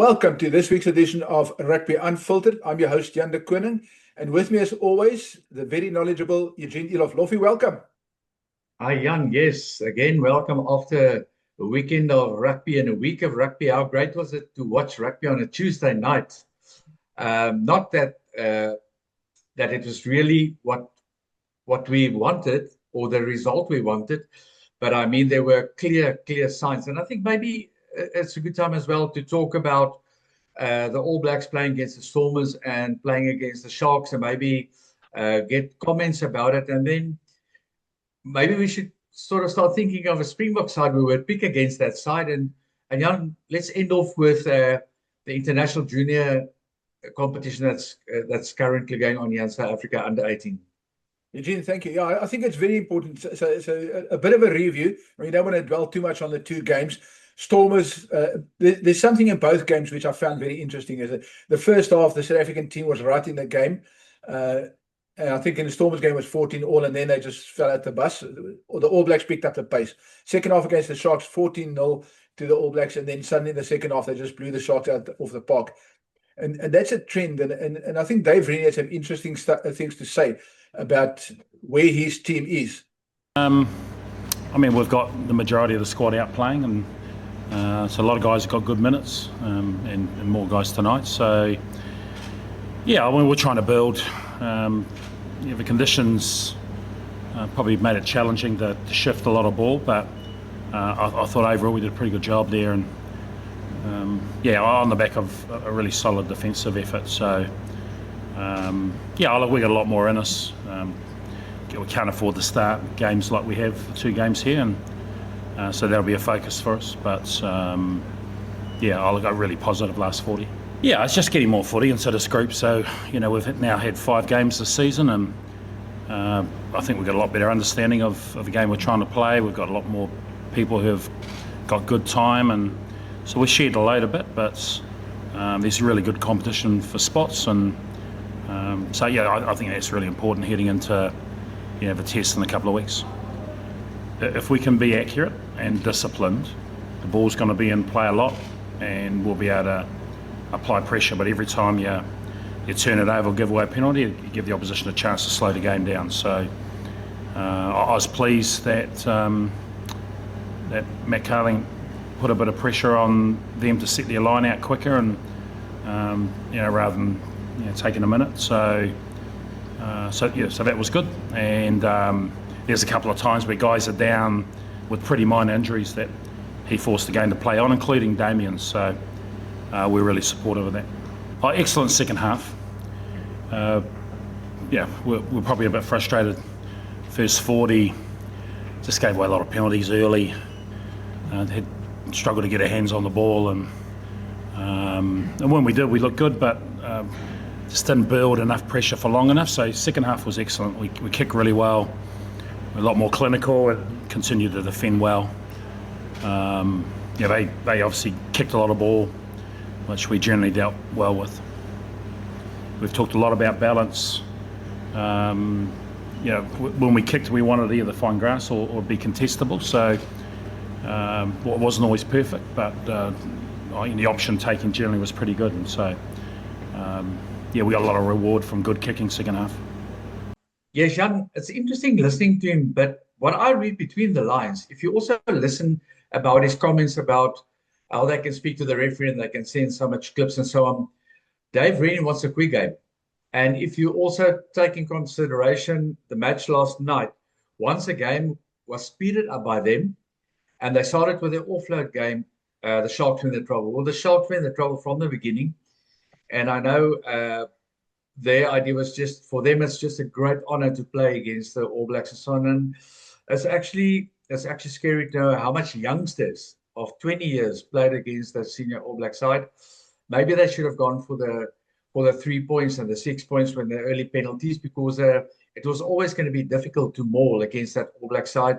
Welcome to this week's edition of Rugby Unfiltered. I'm your host, Jan de Koning, and with me as always, the very knowledgeable Eugene Elof. Lofi, welcome. Hi, Jan. Yes, again, welcome after a weekend of rugby and a week of rugby. How great was it to watch rugby on a Tuesday night? Not that that it was really what we wanted or the result we wanted, but I mean there were clear signs, and I think maybe it's a good time as well to talk about the All Blacks playing against the Stormers and playing against the Sharks, and maybe get comments about it, and then maybe we should sort of start thinking of a Springbok side we would pick against that side. And Jan, let's end off with the international junior competition that's currently going on here in South Africa under 18. Eugene, thank you. Yeah, I think it's very important. So a bit of a review. We don't want to dwell too much on the two games. Stormers, there's something in both games which I found very interesting. Is that the first half, the South African team was right in the game. And I think in the Stormers game was 14-all, and then they just fell at the bus. Or the All Blacks picked up the pace. Second half against the Sharks, 14-0 to the All Blacks, and then suddenly in the second half they just blew the Sharks out off the park. And that's a trend. And I think Dave Rennie has some interesting things to say about where his team is. I mean, we've got the majority of the squad out playing, and so a lot of guys have got good minutes, and more guys tonight. So, yeah, I mean, we're trying to build. The conditions probably made it challenging to shift a lot of ball, but I thought overall we did a pretty good job there, and on the back of a really solid defensive effort. So we got a lot more in us. We can't afford to start games like we have, 2 games here, and so that'll be a focus for us. But I got really positive last 40. Yeah, it's just getting more footy instead of group. So, we've now had 5 games this season, and I think we've got a lot better understanding of the game we're trying to play. We've got a lot more people who have got good time, and so we shared the load a bit, but there's really good competition for spots, and I think that's really important heading into the test in a couple of weeks. If we can be accurate and disciplined, the ball's going to be in play a lot, and we'll be able to apply pressure. But every time you turn it over or give away a penalty, you give the opposition a chance to slow the game down. So I was pleased that that Matt Carling put a bit of pressure on them to set their line out quicker, and rather than taking a minute. So that was good. And there's a couple of times where guys are down with pretty minor injuries that he forced the game to play on, including Damien. So we're really supportive of that. Excellent second half. We're probably a bit frustrated. First 40, just gave away a lot of penalties early. Had struggled to get our hands on the ball, and when we did, we looked good, but just didn't build enough pressure for long enough. So second half was excellent. We kicked really well. We're a lot more clinical and continued to defend well. They obviously kicked a lot of ball, which we generally dealt well with. We've talked a lot about balance. When we kicked, we wanted to either find grass or be contestable. So it wasn't always perfect, but the option taking generally was pretty good. And so, we got a lot of reward from good kicking second half. Yeah, Jan, it's interesting listening to him, but what I read between the lines, if you also listen about his comments about how they can speak to the referee and they can send so much clips and so on, Dave Rennie wants a quick game. And if you also take in consideration the match last night, once a game was speeded up by them, and they started with their offload game, the Sharks win the trouble. Well, the Sharks win the trouble from the beginning. And I know their idea was just, for them, it's just a great honor to play against the All Blacks and so on. And it's actually scary to know how much youngsters of 20 years played against the senior All Black side. Maybe they should have gone for the 3 points and the 6 points when the early penalties, because it was always going to be difficult to maul against that All Black side.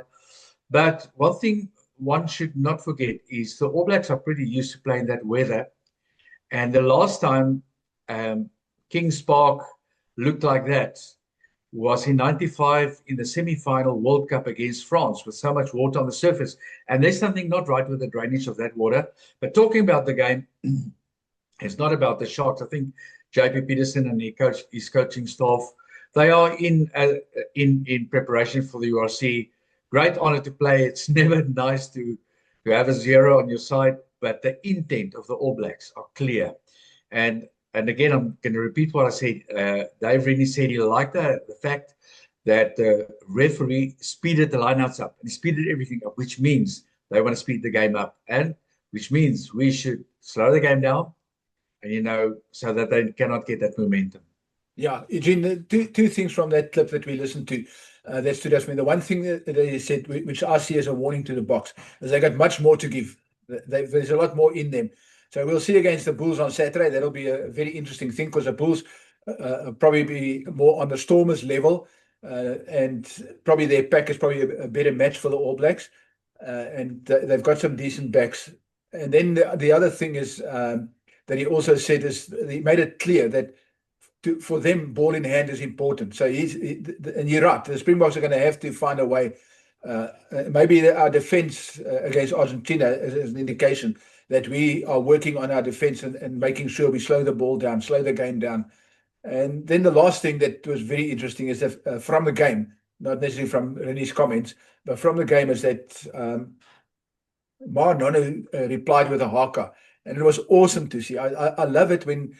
But one thing one should not forget is the All Blacks are pretty used to playing that weather. And the last time Kings Park looked like that was in '95 in the semi-final World Cup against France, with so much water on the surface. And there's something not right with the drainage of that water. But talking about the game, It's not about the Sharks. I think JP Peterson and his coaching staff, they are in preparation for the URC. Great honor to play. It's never nice to have a 0 on your side, but the intent of the All Blacks are clear. And again, I'm going to repeat what I said. Dave Rennie said he liked the fact that the referee speeded the lineouts up. And he speeded everything up, which means they want to speed the game up. And which means we should slow the game down, and so that they cannot get that momentum. Yeah, Eugene, the two things from that clip that we listened to that stood out to me. The one thing that he said, which I see as a warning to the Boks, is they got much more to give. There's a lot more in them. So we'll see against the Bulls on Saturday. That'll be a very interesting thing because the Bulls probably be more on the Stormers level, and probably their pack is probably a better match for the All Blacks, and they've got some decent backs. And then the other thing is that he also said is he made it clear that for them, ball in hand is important. So and you're right. The Springboks are going to have to find a way. Maybe our defense against Argentina is an indication that we are working on our defense and making sure we slow the ball down, slow the game down. And then the last thing that was very interesting is that from the game, not necessarily from Renie's comments, but from the game, is that Ma'a Nonu replied with a haka, and it was awesome to see. I love it when,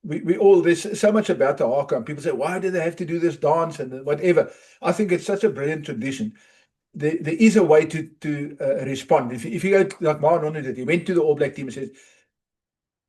we all, there's so much about the haka, and people say, why do they have to do this dance and whatever? I think it's such a brilliant tradition. There is a way to respond. If you go like Ma'a Nonu did, he went to the All Black team and said,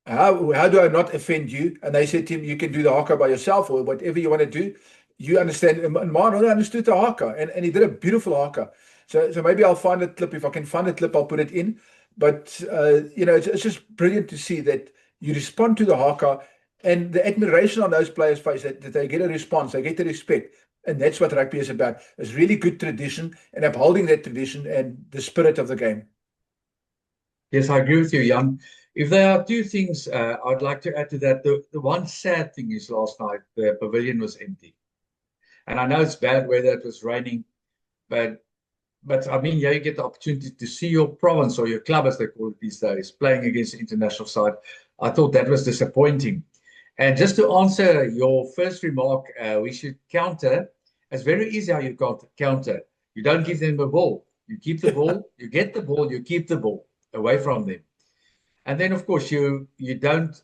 how do I not offend you? And they said to him, you can do the haka by yourself or whatever you want to do. You understand. And Ma'a Nonu understood the haka, and he did a beautiful haka. So maybe I'll find a clip. If I can find a clip, I'll put it in. But, it's just brilliant to see that you respond to the haka, and the admiration on those players' face, that they get a response, they get the respect. And that's what rugby is about. It's really good tradition and upholding that tradition and the spirit of the game. Yes, I agree with you, Jan. If there are two things I'd like to add to that, the one sad thing is last night, the pavilion was empty. And I know it's bad weather, it was raining, but I mean, you get the opportunity to see your province or your club, as they call it these days, playing against the international side. I thought that was disappointing. And just to answer your first remark, we should counter. It's very easy how you counter. You don't give them the ball. You keep the ball, you get the ball, you keep the ball away from them. And then, of course, you don't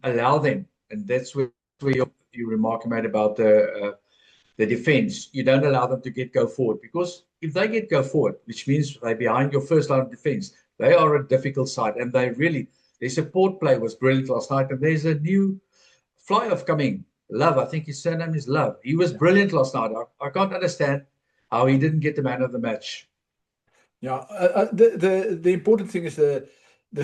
allow them. And that's where your remark made about the defense. You don't allow them to go forward, because if they go forward, which means they're behind your first line of defense, they are a difficult side. And their support play was brilliant last night. And there's a new fly-off coming. Love, I think his surname is Love. He was brilliant last night. I can't understand how he didn't get the man of the match. Yeah, the important thing is the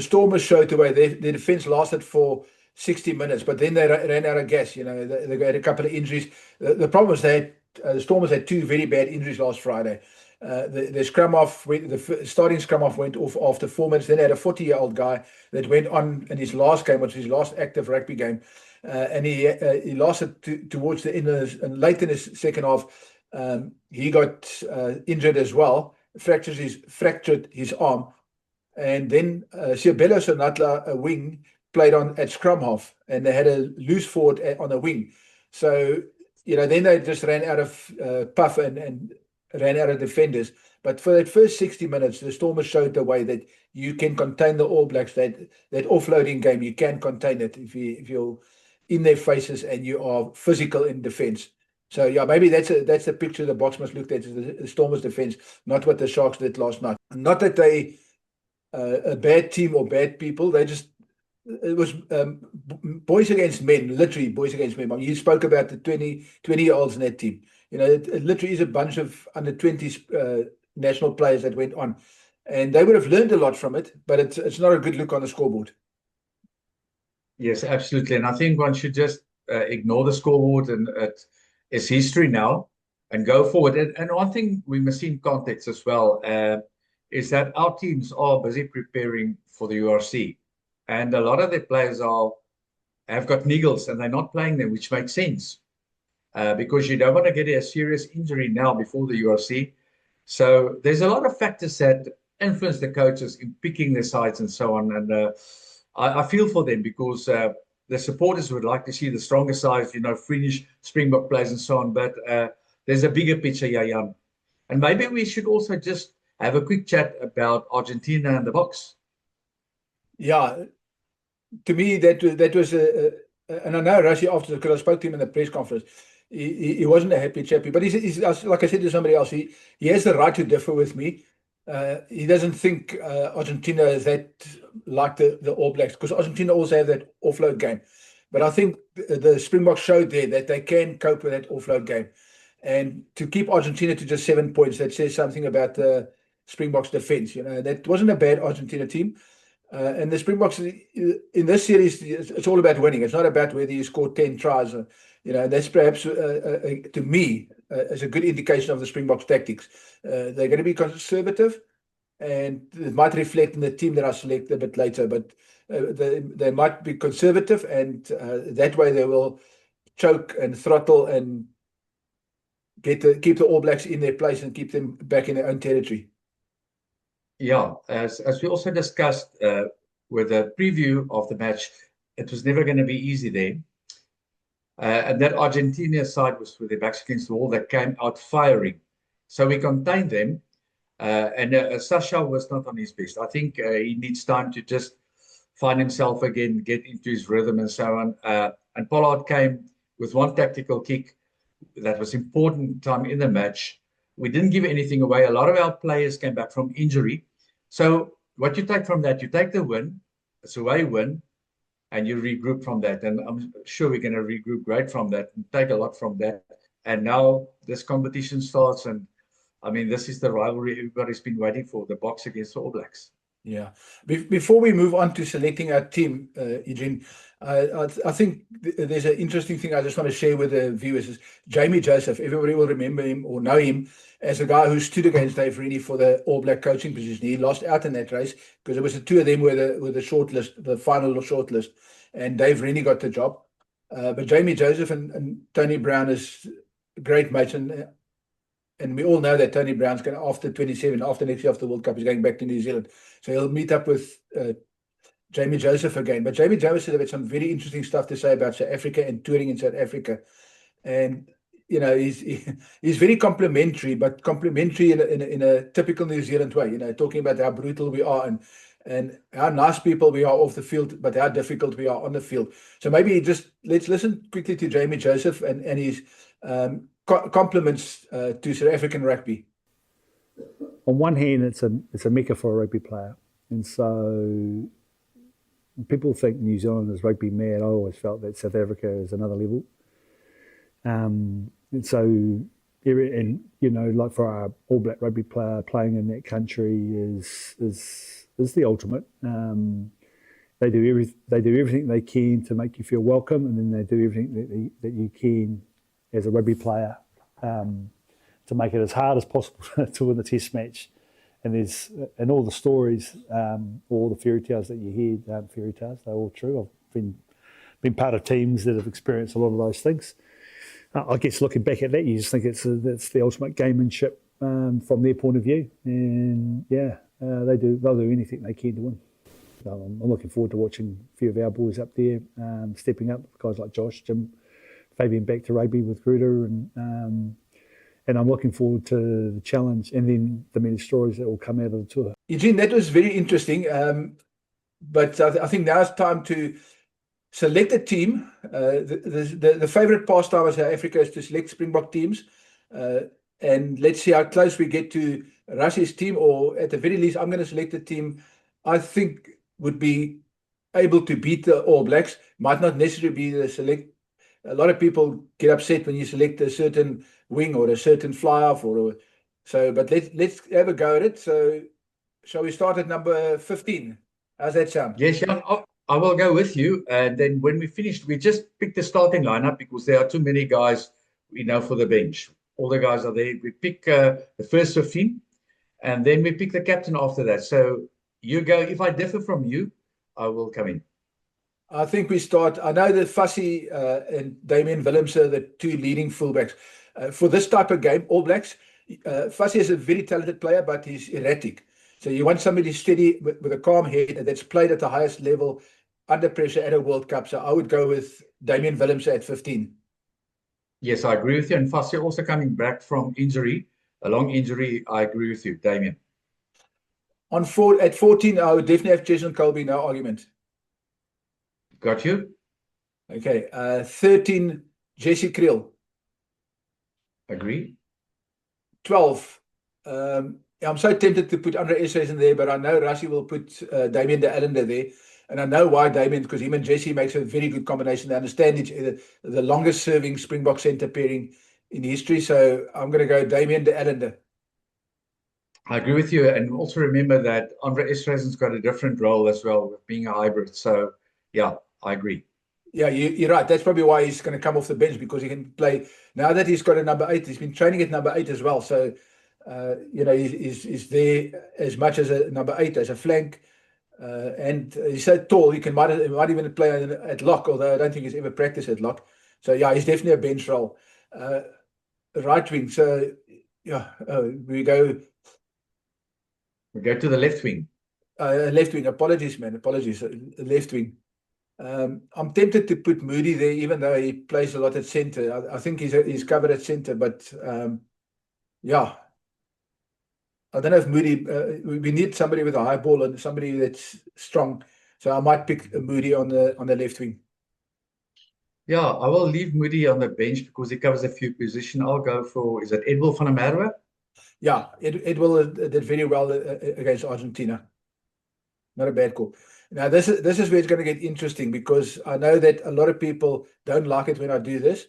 Stormers showed the way. Their defense lasted for 60 minutes, but then they ran out of gas. They had a couple of injuries. The problem is the Stormers had two very bad injuries last Friday. The scrum off, the starting scrum off went off after 4 minutes. Then they had a 40-year-old guy that went on in his last game, which was his last active rugby game, and he lasted towards the end and late in his second half. He got injured as well, fractured his arm, and then Siyabelo Senatla, a wing, played at scrum half, and they had a loose forward on a wing. So then they just ran out of puff and ran out of defenders. But for that first 60 minutes, the Stormers showed the way that you can contain the All Blacks. That offloading game, you can contain it if you're in their faces and you are physical in defense. So yeah, maybe that's the picture the Boks must look at, the Stormers' defense, not what the Sharks did last night. Not that they a bad team or bad people. It was boys against men, literally boys against men. You spoke about the 20-year-olds in that team. It literally is a bunch of under 20s national players that went on, and they would have learned a lot from it. But it's not a good look on the scoreboard. Yes, absolutely. And I think one should just ignore the scoreboard, and it's history now, and go forward. And one thing we must see in context as well is that our teams are busy preparing for the URC. And a lot of their players have got niggles and they're not playing them, which makes sense because you don't want to get a serious injury now before the URC. So there's a lot of factors that influence the coaches in picking their sides and so on. And I feel for them because the supporters would like to see the stronger sides, fringe Springbok players and so on. But there's a bigger picture here, Jan. And maybe we should also just have a quick chat about Argentina and the Boks. Yeah, to me that was and I know Rassie after, because I spoke to him in the press conference. He wasn't a happy chappy, but he's like I said to somebody else, he has the right to differ with me. He doesn't think Argentina is that like the All Blacks, because Argentina also have that offload game. But I think the Springboks showed there that they can cope with that offload game. And to keep Argentina to just 7 points, that says something about the Springboks defense. That wasn't a bad Argentina team. And the Springboks in this series, it's all about winning. It's not about whether you score 10 tries. That's perhaps, to me, is a good indication of the Springboks tactics. They're going to be conservative, and it might reflect in the team that I select a bit later. But they might be conservative, and that way they will choke and throttle and keep the All Blacks in their place and keep them back in their own territory. Yeah, as we also discussed with the preview of the match, it was never going to be easy there. And that Argentina side was with their backs against the wall that came out firing. So we contained them. And Sasha was not on his best. I think he needs time to just find himself again, get into his rhythm and so on. And Pollard came with one tactical kick that was important time in the match. We didn't give anything away. A lot of our players came back from injury. So what you take from that, you take the win, it's a away win, and you regroup from that. And I'm sure we're going to regroup great from that and take a lot from that. And now this competition starts. And I mean, this is the rivalry everybody's been waiting for, the Boks against the All Blacks. Yeah. Before we move on to selecting our team, Eugene, I think there's an interesting thing I just want to share with the viewers. Is Jamie Joseph. Everybody will remember him or know him as a guy who stood against Dave Rennie for the All Black coaching position. He lost out in that race because it was the two of them were the shortlist, the final shortlist, and Dave Rennie got the job. But Jamie Joseph and Tony Brown is great mates, and we all know that Tony Brown's going to, after 27, after next year, after the World Cup, he's going back to New Zealand. So he'll meet up with Jamie Joseph again. But Jamie Joseph had some very interesting stuff to say about South Africa and touring in South Africa. And, he's very complimentary, but complimentary in a typical New Zealand way, talking about how brutal we are and how nice people we are off the field, but how difficult we are on the field. So maybe let's listen quickly to Jamie Joseph and his compliments to South African rugby. On one hand, it's a mecca for a rugby player, and so people think New Zealand is rugby mad. I always felt that South Africa is another level, and so like for our All Black rugby player, playing in that country is the ultimate. They do everything they can to make you feel welcome, and then they do everything that you can as a rugby player to make it as hard as possible to win the test match. And all the stories, all the fairy tales that you hear, fairy tales, they're all true. I've been part of teams that have experienced a lot of those things. I guess looking back at that, you just think it's the ultimate gamemanship from their point of view. And they'll do anything they can to win. So I'm looking forward to watching a few of our boys up there stepping up, guys like Josh, Jim, Fabian back to rugby with Gruder, and I'm looking forward to the challenge and then the many stories that will come out of the tour. Eugene, that was very interesting, but I think now it's time to select a team. The favourite pastime of South Africa is to select Springbok teams, and let's see how close we get to Rassie's team, or at the very least, I'm going to select a team I think would be able to beat the All Blacks. Might not necessarily be the select. A lot of people get upset when you select a certain wing or a certain fly-off but let's have a go at it. So shall we start at number 15? How's that sound? Yes, Jan, I will go with you. And then when we finished, we just picked the starting lineup because there are too many guys, for the bench. All the guys are there. We pick the first 15, and then we pick the captain after that. So you go. If I differ from you, I will come in. I think we start. I know that Fassie and Damian Willems are the two leading fullbacks. For this type of game, All Blacks, Fassie is a very talented player, but he's erratic. So you want somebody steady with a calm head that's played at the highest level under pressure at a World Cup. So I would go with Damian Willemse at 15. Yes, I agree with you. And Fassi also coming back from injury, a long injury. I agree with you, Damien. At 14, I would definitely have Jason Colby, no argument. Got you? Okay. 13, Jesse Kriel. Agree. 12. I'm so tempted to put Andre Esres in there, but I know Rassie will put Damien de Allende there. And I know why Damien, because him and Jesse makes a very good combination. They understand each other, the longest serving Springbok centre pairing in history. So I'm going to go Damien de Allende. I agree with you. And also remember that Andre Esreisen's got a different role as well with being a hybrid. So, yeah, I agree. Yeah, you're right. That's probably why he's going to come off the bench, because he can play. Now that he's got a number 8, he's been training at number 8 as well. So, he's there as much as a number 8, as a flank. And he's so tall, he might even play at lock, although I don't think he's ever practiced at lock. So, yeah, he's definitely a bench role. Right wing. So, yeah, we go to the left wing. Left wing. Apologies, man. Apologies. Left wing. I'm tempted to put Moody there, even though he plays a lot at centre. I think he's covered at centre, but yeah. I don't know if Moody, we need somebody with a high ball and somebody that's strong. So I might pick Moody on the left wing. Yeah, I will leave Moody on the bench because he covers a few positions. I'll go for, is it Edwill van der Merwe? Yeah, Edwill did very well against Argentina. Not a bad call. Now, this is where it's going to get interesting, because I know that a lot of people don't like it when I do this.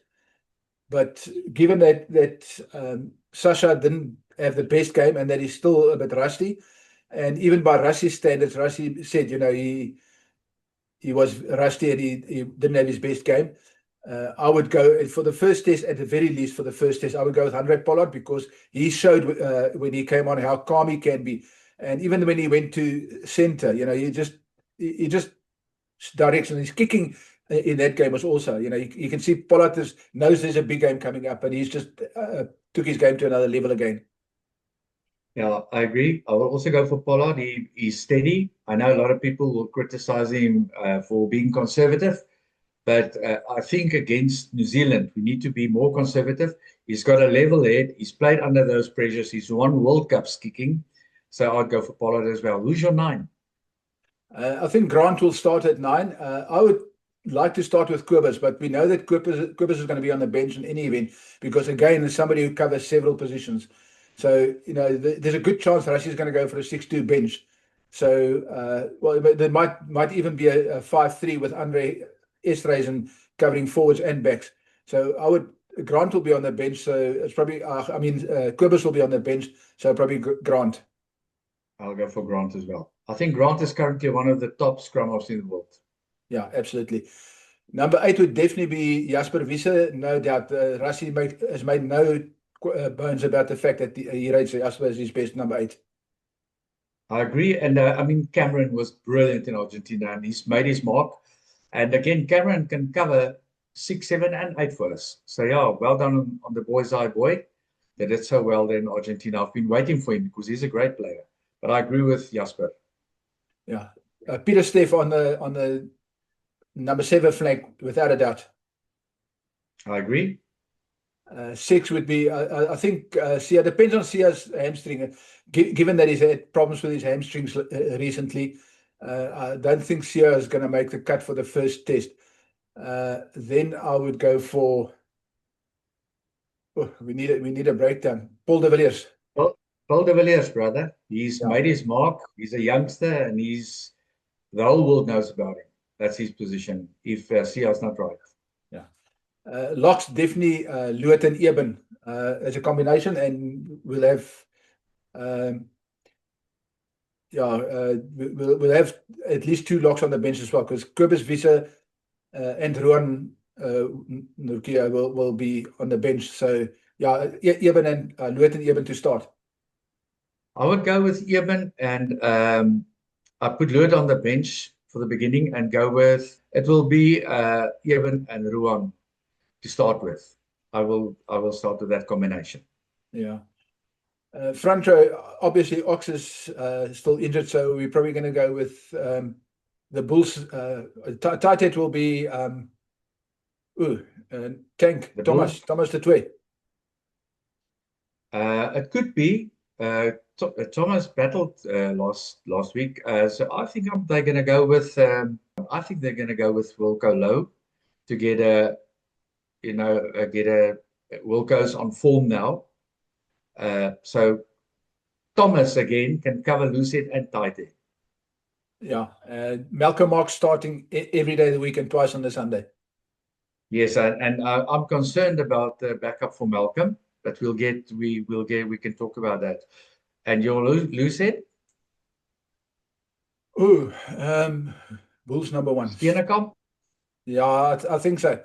But given that Sasha didn't have the best game and that he's still a bit rusty, and even by Rassie's standards, Rassie said, he was rusty and he didn't have his best game. I would go for the first test, at the very least for the first test, I would go with Handré Pollard, because he showed when he came on how calm he can be. And even when he went to centre, he just directs, and his kicking in that game was also, you can see Pollard knows there's a big game coming up, and he's just took his game to another level again. Yeah, I agree. I will also go for Pollard. He's steady. I know a lot of people will criticize him for being conservative, but I think against New Zealand, we need to be more conservative. He's got a level head. He's played under those pressures. He's won World Cups kicking. So I'd go for Pollard as well. Who's your 9? I think Grant will start at 9. I would like to start with Kobus, but we know that Kobus is going to be on the bench in any event, because, again, there's somebody who covers several positions. So, there's a good chance Rassie is going to go for a 6-2 bench. So, there might even be a 5-3 with Andre Esreisen covering forwards and backs. So, Grant will be on the bench. So, it's probably, Kobus will be on the bench. So, probably Grant. I'll go for Grant as well. I think Grant is currently one of the top scrum-halves in the world. Yeah, absolutely. Number 8 would definitely be Jasper Wiese, no doubt. Rassie has made no bones about the fact that he rates Jasper as his best number 8. I agree. And Cameron was brilliant in Argentina, and he's made his mark. And again, Cameron can cover 6, 7, and 8 for us. So, yeah, well done on the boy's eye boy. They did so well there in Argentina. I've been waiting for him because he's a great player. But I agree with Jasper. Yeah. Peter Steff on the number 7 flank, without a doubt. I agree. 6 would be, I think, Sia. Depends on Sia's hamstring. Given that he's had problems with his hamstrings recently, I don't think Sia is going to make the cut for the first test. Then I would go for. We need a breakdown. Paul de Villiers. Paul de Villiers, brother. He's made his mark. He's a youngster, and the whole world knows about him. That's his position. If Sia's not right. Yeah. Locks definitely Louet and Eben as a combination, and we'll have we'll have at least 2 locks on the bench as well, because Kobus Wiese and Ruan Nortje will be on the bench. So yeah, Eben and Louet and Eben to start. I would go with Eben, and I put Louet on the bench for the beginning, and go with, it will be Eben and Ruan to start with. I will start with that combination. Yeah. Front row, obviously Ox is still injured, so we're probably going to go with the Bulls, tight head will be Tank, The Thomas de Twee. It could be. Thomas battled last week, so I think they're going to go with. I think they're going to go with Wilco Low to get Wilco's on form now. So Thomas again can cover loose head and tight head. Yeah, Malcolm Marx starting every day of the week and twice on the Sunday. Yes, and I'm concerned about the backup for Malcolm, but we can talk about that. And your loose head? Ooh, Bulls number 1. Steenekamp? Yeah, I think so.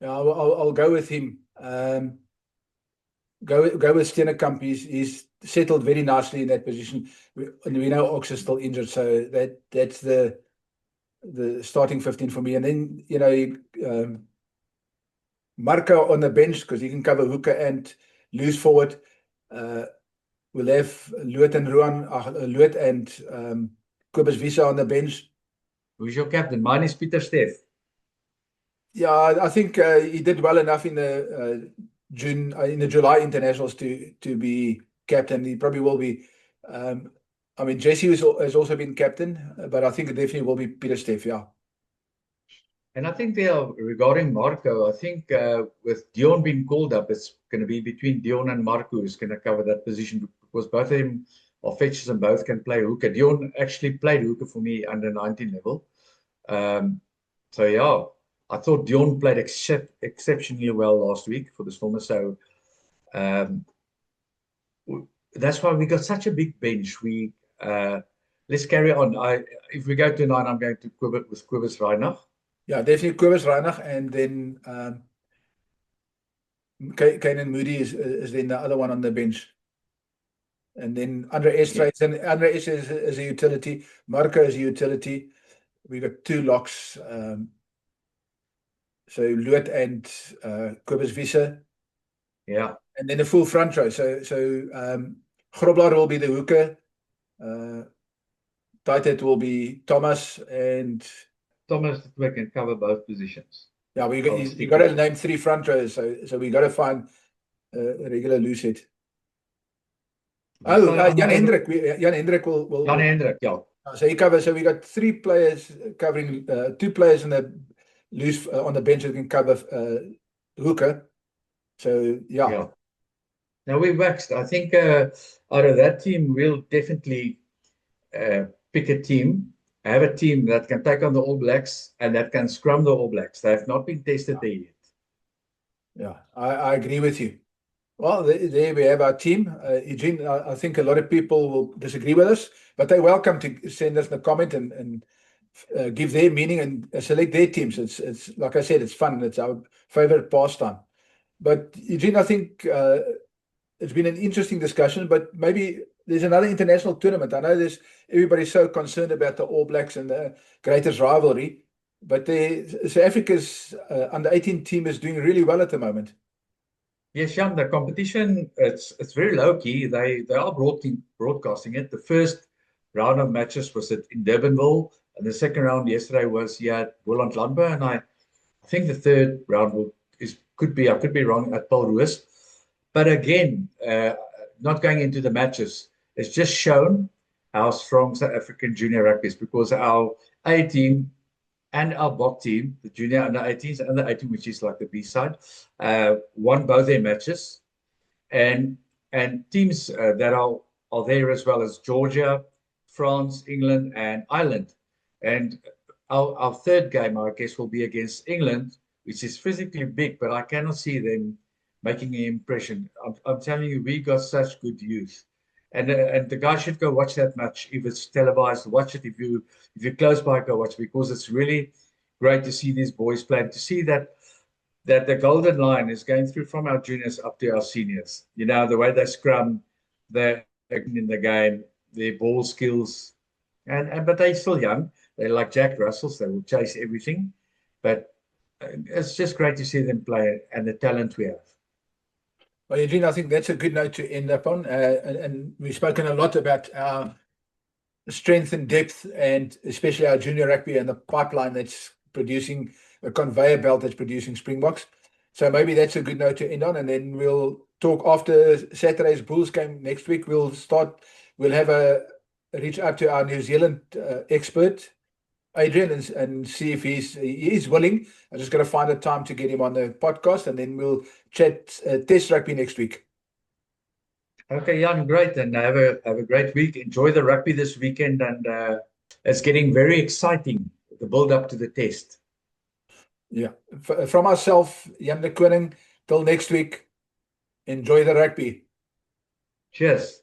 Yeah, I'll go with him. Go with Steenekamp. He's settled very nicely in that position. We know Ox is still injured, so that's the starting 15 for me. And then Marco on the bench because he can cover hooker and loose forward. We'll have Loot and Kobus Wiese on the bench. Who's your captain? Mine is Pieter Steff. Yeah, I think he did well enough in the July internationals to be captain. He probably will be. Jesse has also been captain, but I think it definitely will be Pieter Steff. Yeah. And I think regarding Marco, I think with Dion being called up, it's going to be between Dion and Marco who's going to cover that position because both of them are fetchers and both can play hooker. Dion actually played hooker for me under 19 level. So yeah, I thought Dion played exceptionally well last week for the Stormers. So that's why we got such a big bench. Let's carry on. If we go to 9, I'm going to Cobus Reinach. Yeah, definitely Cobus Reinach, and then Kainan Moody is then the other one on the bench. And then Andre Estre is a utility. Marco is a utility. We got 2 locks. So Loot and Kobus Wiese. Yeah. And then the full front row. So Grobler will be the hooker. Tight head will be Thomas and Thomas can cover both positions. Yeah, you got to name 3 front rows, so we got to find a regular loose head. Jan Hendrik. Jan Hendrik will. Jan Hendrik, yeah. So he covers. So we got 3 players covering 2 players in the loose on the bench who can cover hooker. So yeah. Now we waxed. I think out of that team, we'll definitely pick a team. Have a team that can take on the All Blacks and that can scrum the All Blacks. They have not been tested there yet. Yeah, I agree with you. Well, there we have our team. Eugene, I think a lot of people will disagree with us, but they're welcome to send us a comment and give their meaning and select their teams. It's like I said, it's fun. It's our favorite pastime. But Eugene, I think it's been an interesting discussion, but maybe there's another international tournament. I know everybody's so concerned about the All Blacks and the greatest rivalry, but South Africa's under 18 team is doing really well at the moment. Yes, Jan, the competition, it's very low key. They are broadcasting it. The first round of matches was in Durbanville, and the second round yesterday was here at Boland Landbou, and I think the third round could be, I could be wrong, at Paul Roos. But again, not going into the matches, it's just shown how strong South African junior rugby is, because our A team and our BOK team, the junior under 18s and the 18, which is like the B side, won both their matches. And teams that are there as well as Georgia, France, England, and Ireland. And our third game, I guess, will be against England, which is physically big, but I cannot see them making an impression. I'm telling you, we got such good youth. And the guys should go watch that match. If it's televised, watch it. If you're close by, go watch, because it's really great to see these boys play, and to see that the golden line is going through from our juniors up to our seniors. You know, the way they scrum, they're in the game, their ball skills, but they're still young. They're like Jack Russells. They will chase everything. But it's just great to see them play and the talent we have. Well, Eugene, I think that's a good note to end up on. And we've spoken a lot about our strength and depth, and especially our junior rugby and the pipeline that's producing a conveyor belt that's producing Springboks. So maybe that's a good note to end on, and then we'll talk after Saturday's Bulls game next week. We'll have a reach out to our New Zealand expert, Adrian, and see if he is willing. I'm just going to find a time to get him on the podcast, and then we'll chat Test rugby next week. Okay, Jan, great, and have a great week. Enjoy the rugby this weekend, and it's getting very exciting, the build up to the Test. Yeah, from myself, Jan de Koning, till next week, enjoy the rugby. Cheers.